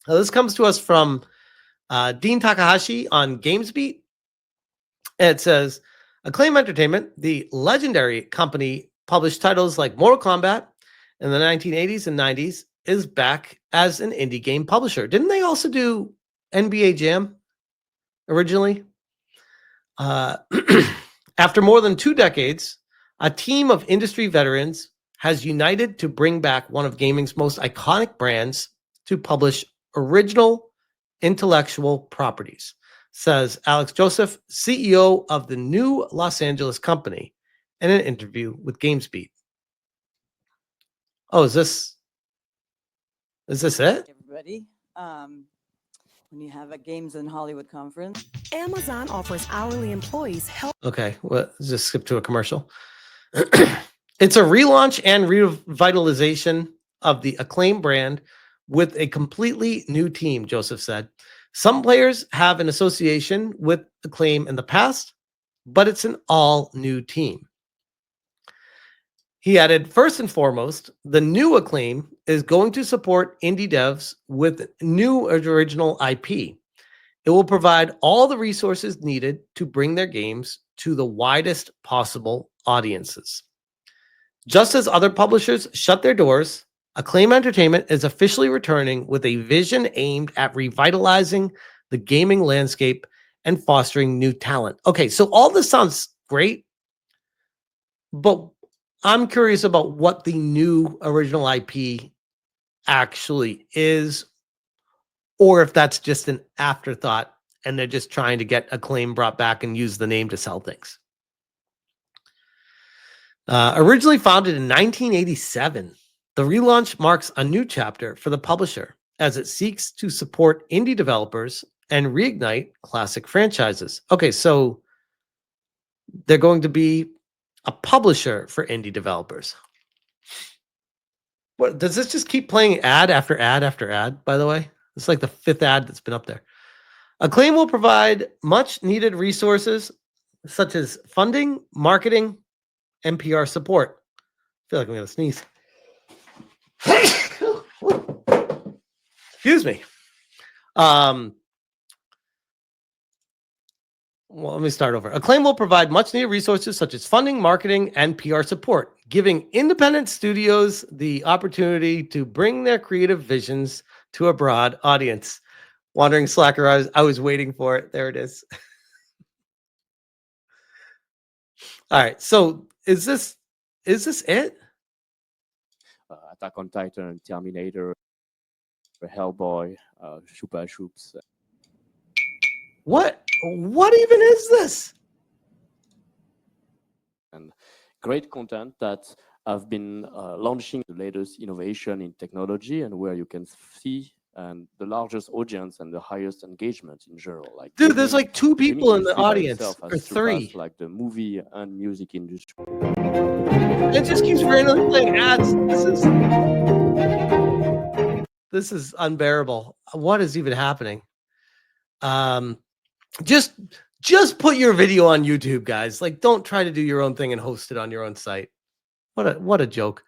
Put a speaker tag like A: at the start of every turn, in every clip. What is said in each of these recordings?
A: This comes to us from Dean Takahashi on GamesBeat. It says, Acclaim Entertainment, the legendary company, published titles like Mortal Kombat in the 1980s and 90s, is back as an indie game publisher. Didn't they also do NBA Jam originally? After more than 2 decades, a team of industry veterans has united to bring back one of gaming's most iconic brands to publish original intellectual properties, says Alex Josef, CEO of the new Los Angeles company, in an interview with GamesBeat. Oh, is this it?
B: Everybody, when you have a Games in Hollywood conference,
C: Amazon offers hourly employees help.
A: Okay, well, just skip to a commercial. It's a relaunch and revitalization of the Acclaim brand with a completely new team, Joseph said. Some players have an association with Acclaim in the past, but it's an all-new team. He added, first and foremost, the new Acclaim is going to support indie devs with new original IP. It will provide all the resources needed to bring their games to the widest possible audiences. Just as other publishers shut their doors, Acclaim Entertainment is officially returning with a vision aimed at revitalizing the gaming landscape and fostering new talent. Okay, so all this sounds great, but I'm curious about what the new original IP actually is, or if that's just an afterthought and they're just trying to get Acclaim brought back and use the name to sell things. Originally founded in 1987, the relaunch marks a new chapter for the publisher as it seeks to support indie developers and reignite classic franchises. Okay, so they're going to be a publisher for indie developers. What does this just keep playing ad after ad after ad, by the way? It's like the 5th ad that's been up there. Acclaim will provide much needed resources such as funding, marketing, and PR support. I feel like I'm going to sneeze. Excuse me. Well, let me start over. Acclaim will provide much needed resources such as funding, marketing, and PR support, giving independent studios the opportunity to bring their creative visions to a broad audience. Wandering Slacker, I was waiting for it. There it is. All right. So is this it?
D: Attack on Titan, Terminator, Hellboy, Chupa Chups.
A: What even is this?
D: And great content that have been launching the latest innovation in technology and where you can see and the largest audience and the highest engagement in general. Like,
A: dude, there's like 2 people in the audience, or 3.
D: Like the movie and music industry.
A: It just keeps randomly playing ads. This is unbearable. What is even happening? Just put your video on YouTube, guys. Like, don't try to do your own thing and host it on your own site. What a joke.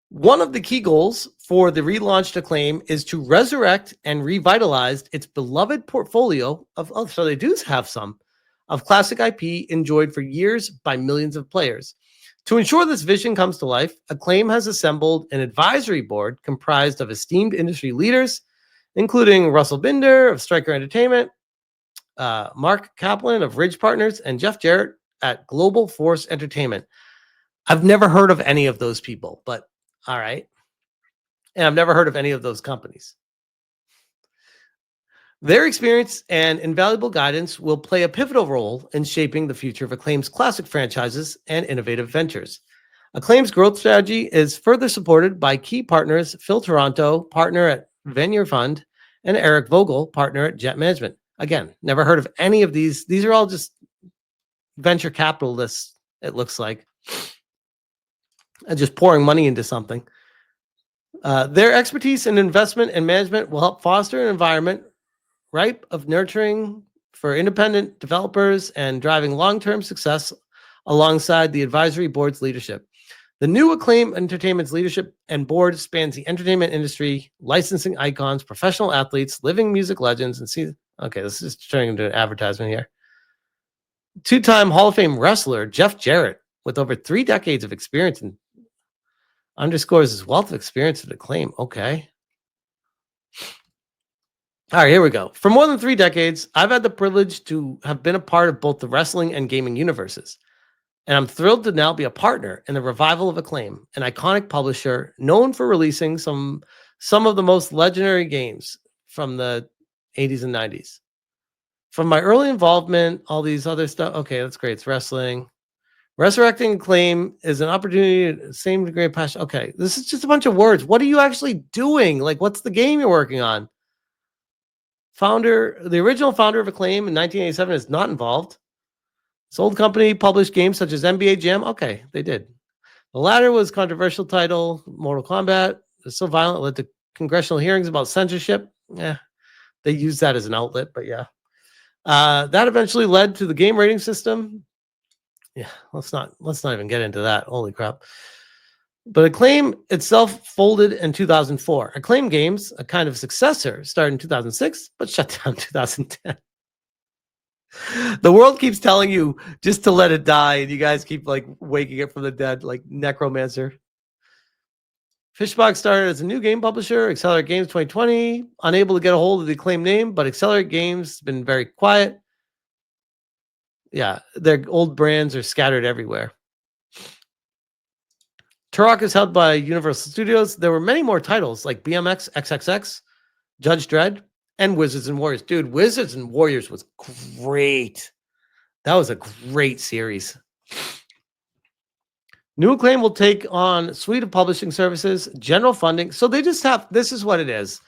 A: One of the key goals for the relaunched Acclaim is to resurrect and revitalize its beloved portfolio of, so they do have some, of classic IP enjoyed for years by millions of players. To ensure this vision comes to life, Acclaim has assembled an advisory board comprised of esteemed industry leaders, including Russell Binder of Stryker Entertainment, Mark Kaplan of Ridge Partners, and Jeff Jarrett at Global Force Entertainment. I've never heard of any of those people, but all right. And I've never heard of any of those companies. Their experience and invaluable guidance will play a pivotal role in shaping the future of Acclaim's classic franchises and innovative ventures. Acclaim's growth strategy is further supported by key partners Phil Toronto, partner at Venier Fund, and Eric Vogel, partner at Jet Management. Again, never heard of any of these. These are all just venture capitalists, it looks like, and just pouring money into something. Their expertise in investment and management will help foster an environment ripe of nurturing for independent developers and driving long-term success alongside the advisory board's leadership. The new Acclaim Entertainment's leadership and board spans the entertainment industry, licensing icons, professional athletes, living music legends, and see. Okay, this is turning into an advertisement here. Two-time Hall of Fame wrestler Jeff Jarrett, with over 3 decades of experience, and underscores his wealth of experience at Acclaim. Okay. All right, here we go. For more than 3 decades, I've had the privilege to have been a part of both the wrestling and gaming universes. And I'm thrilled to now be a partner in the revival of Acclaim, an iconic publisher known for releasing some of the most legendary games from the 80s and 90s. From my early involvement, all these other stuff. Okay, that's great. It's wrestling. Resurrecting Acclaim is an opportunity, same degree of passion. Okay, this is just a bunch of words. What are you actually doing? Like, what's the game you're working on? The original founder of Acclaim in 1987 is not involved. This old company published games such as NBA Jam. Okay, they did. The latter was controversial title, Mortal Kombat. It was so violent, it led to congressional hearings about censorship. Yeah, they used that as an outlet, but yeah. That eventually led to the game rating system. Yeah, let's not even get into that. Holy crap. But Acclaim itself folded in 2004. Acclaim Games, a kind of successor, started in 2006, but shut down in 2010. The world keeps telling you just to let it die, and you guys keep like waking it from the dead, like Necromancer. Fishbox started as a new game publisher, Accelerate Games 2020, unable to get a hold of the Acclaim name, but Accelerate Games has been very quiet. Yeah, their old brands are scattered everywhere. Turok is held by Universal Studios. There were many more titles like BMX, XXX, Judge Dredd, and Wizards and Warriors. Dude, Wizards and Warriors was great. That was a great series. New Acclaim will take on a suite of publishing services, general funding. So they just have, this is what it is.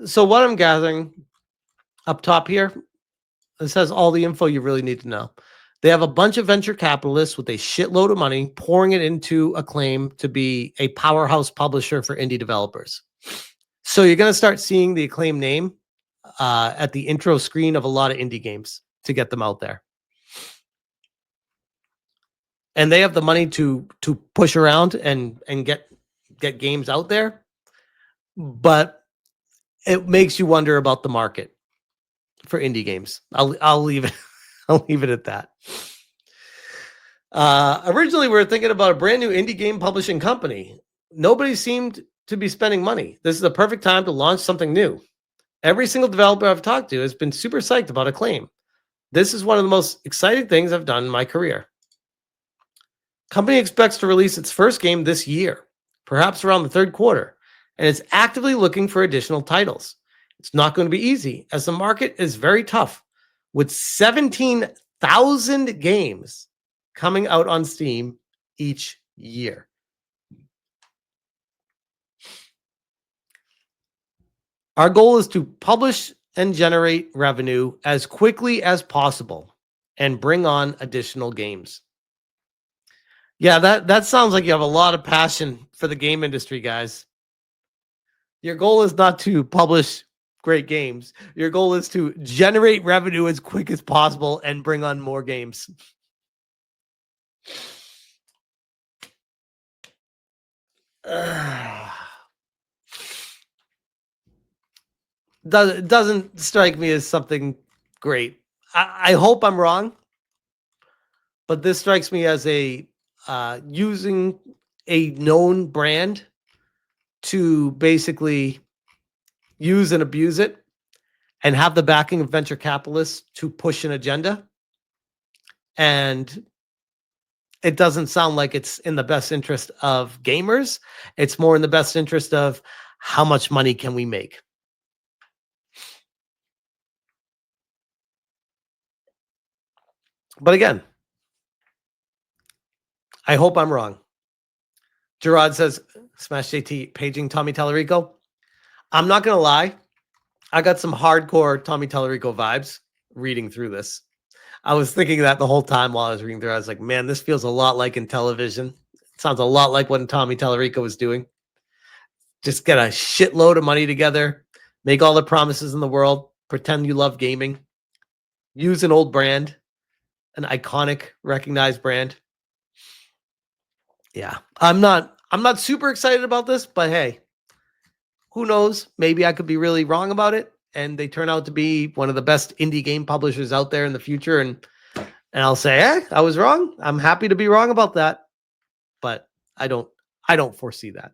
A: So what I'm gathering up top here, this has all the info you really need to know. They have a bunch of venture capitalists with a shitload of money pouring it into Acclaim to be a powerhouse publisher for indie developers. So you're going to start seeing the Acclaim name at the intro screen of a lot of indie games to get them out there. And they have the money to push around and get games out there. But it makes you wonder about the market for indie games. I'll leave it. I'll leave it at that. Originally, we were thinking about a brand new indie game publishing company. Nobody seemed to be spending money. This is the perfect time to launch something new. Every single developer I've talked to has been super psyched about Acclaim. This is one of the most exciting things I've done in my career. Company expects to release its first game this year, perhaps around the third quarter, and it's actively looking for additional titles. It's not going to be easy, as the market is very tough, with 17,000 games coming out on Steam each year. Our goal is to publish and generate revenue as quickly as possible and bring on additional games. Yeah, that sounds like you have a lot of passion for the game industry, guys. Your goal is not to publish great games. Your goal is to generate revenue as quick as possible and bring on more games. Doesn't strike me as something great. I hope I'm wrong, but this strikes me as a using a known brand to basically use and abuse it and have the backing of venture capitalists to push an agenda. And it doesn't sound like it's in the best interest of gamers. It's more in the best interest of how much money can we make. But again, I hope I'm wrong. Gerard says, Smash JT, paging Tommy Tallarico. I'm not going to lie. I got some hardcore Tommy Tallarico vibes reading through this. I was thinking that the whole time while I was reading through. I was like, man, this feels a lot like in television. It sounds a lot like what Tommy Tallarico was doing. Just get a shitload of money together, make all the promises in the world, pretend you love gaming, use an old brand, an iconic, recognized brand. Yeah, I'm not super excited about this, but hey, who knows? Maybe I could be really wrong about it, and they turn out to be one of the best indie game publishers out there in the future, and I'll say, I was wrong. I'm happy to be wrong about that, but I don't foresee that.